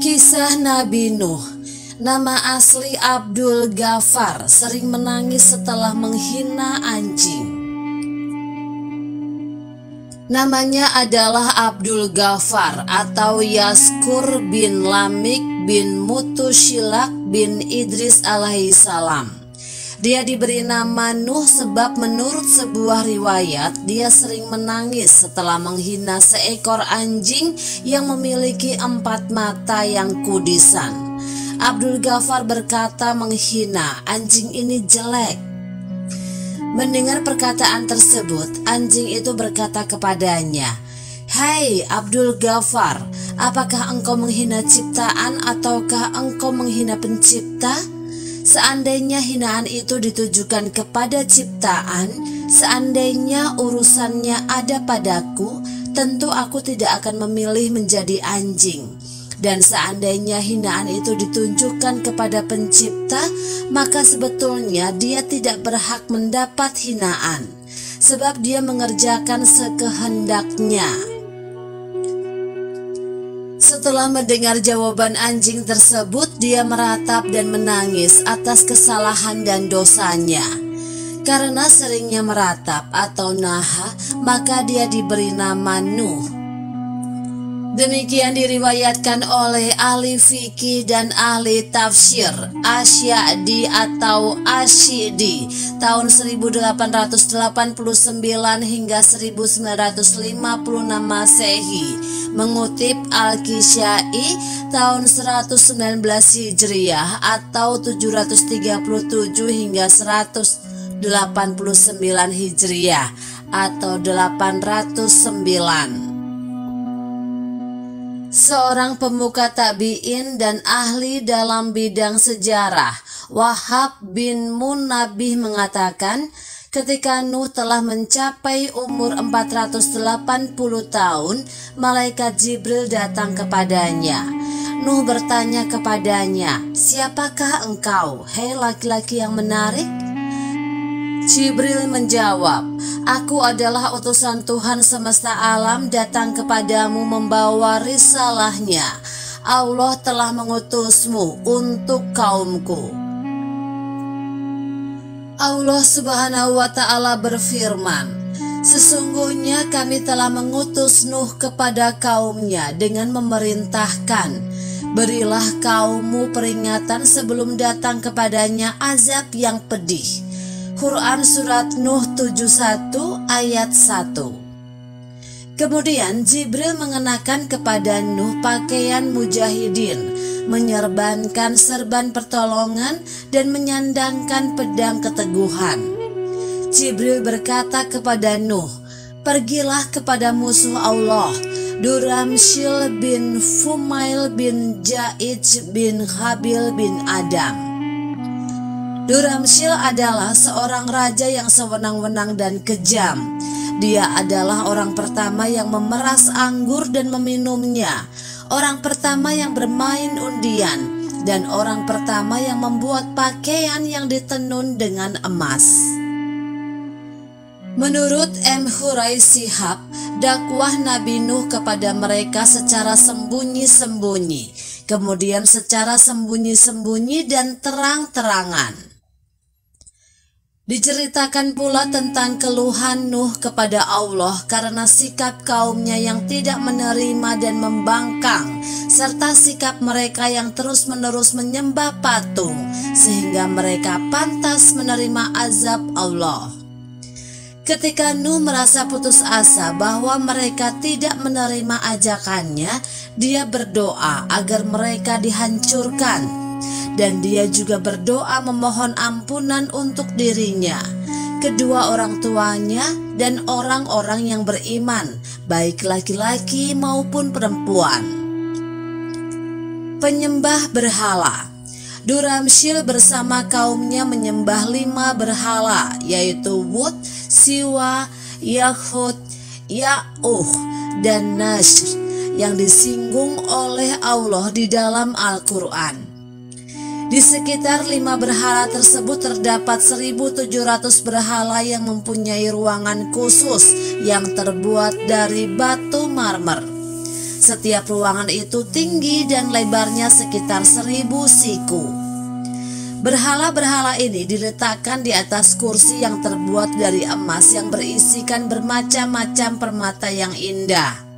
Kisah Nabi Nuh. Nama asli Abdul Ghaffar, sering menangis setelah menghina anjing. Namanya adalah Abdul Ghaffar atau Yaskur bin Lamik bin Mutushilak bin Idris alaihissalam. Dia diberi nama Nuh sebab menurut sebuah riwayat dia sering menangis setelah menghina seekor anjing yang memiliki 4 mata yang kudisan. Abdul Ghaffar berkata menghina anjing ini jelek. Mendengar perkataan tersebut, anjing itu berkata kepadanya, "Hai Abdul Ghaffar, apakah engkau menghina ciptaan ataukah engkau menghina pencipta? Seandainya hinaan itu ditujukan kepada ciptaan, seandainya urusannya ada padaku, tentu aku tidak akan memilih menjadi anjing. Dan seandainya hinaan itu ditujukan kepada pencipta, maka sebetulnya dia tidak berhak mendapat hinaan, sebab dia mengerjakan sekehendaknya." Setelah mendengar jawaban anjing tersebut, dia meratap dan menangis atas kesalahan dan dosanya. Karena seringnya meratap atau naha, maka dia diberi nama Nuh. Demikian diriwayatkan oleh ahli fikih dan ahli tafsir Asy'adi atau Asy'idi tahun 1889 hingga 1956 Masehi, mengutip Al-Kisyai tahun 119 Hijriah atau 737 hingga 189 Hijriah atau 809. Seorang pemuka tabi'in dan ahli dalam bidang sejarah, Wahab bin Munabbih mengatakan, ketika Nuh telah mencapai umur 480 tahun, malaikat Jibril datang kepadanya. Nuh bertanya kepadanya, "Siapakah engkau, hei laki-laki yang menarik?" Jibril menjawab, "Aku adalah utusan Tuhan semesta alam datang kepadamu membawa risalahnya. Allah telah mengutusmu untuk kaumku." Allah Subhanahu wa Ta'ala berfirman, "Sesungguhnya kami telah mengutus Nuh kepada kaumnya dengan memerintahkan, berilah kaummu peringatan sebelum datang kepadanya azab yang pedih." Quran Surat Nuh 71 ayat 1. Kemudian Jibril mengenakan kepada Nuh pakaian mujahidin, menyerbankan serban pertolongan dan menyandangkan pedang keteguhan. Jibril berkata kepada Nuh, "Pergilah kepada musuh Allah, Duramsyil bin Fumail bin Ja'ij bin Habil bin Adam." Duramsyil adalah seorang raja yang sewenang-wenang dan kejam. Dia adalah orang pertama yang memeras anggur dan meminumnya, orang pertama yang bermain undian, dan orang pertama yang membuat pakaian yang ditenun dengan emas. Menurut M. Hurai Shihab, dakwah Nabi Nuh kepada mereka secara sembunyi-sembunyi, kemudian secara sembunyi-sembunyi dan terang-terangan. Diceritakan pula tentang keluhan Nuh kepada Allah karena sikap kaumnya yang tidak menerima dan membangkang, serta sikap mereka yang terus-menerus menyembah patung, sehingga mereka pantas menerima azab Allah. Ketika Nuh merasa putus asa bahwa mereka tidak menerima ajakannya, dia berdoa agar mereka dihancurkan. Dan dia juga berdoa memohon ampunan untuk dirinya, kedua orang tuanya, dan orang-orang yang beriman, baik laki-laki maupun perempuan. Penyembah berhala. Duramsyil bersama kaumnya menyembah 5 berhala, yaitu Wud, Siwa, Yaghut, Ya'uq, dan Nasr, yang disinggung oleh Allah di dalam Al-Quran. Di sekitar 5 berhala tersebut terdapat 1.700 berhala yang mempunyai ruangan khusus yang terbuat dari batu marmer. Setiap ruangan itu tinggi dan lebarnya sekitar 1000 siku. Berhala-berhala ini diletakkan di atas kursi yang terbuat dari emas yang berisikan bermacam-macam permata yang indah.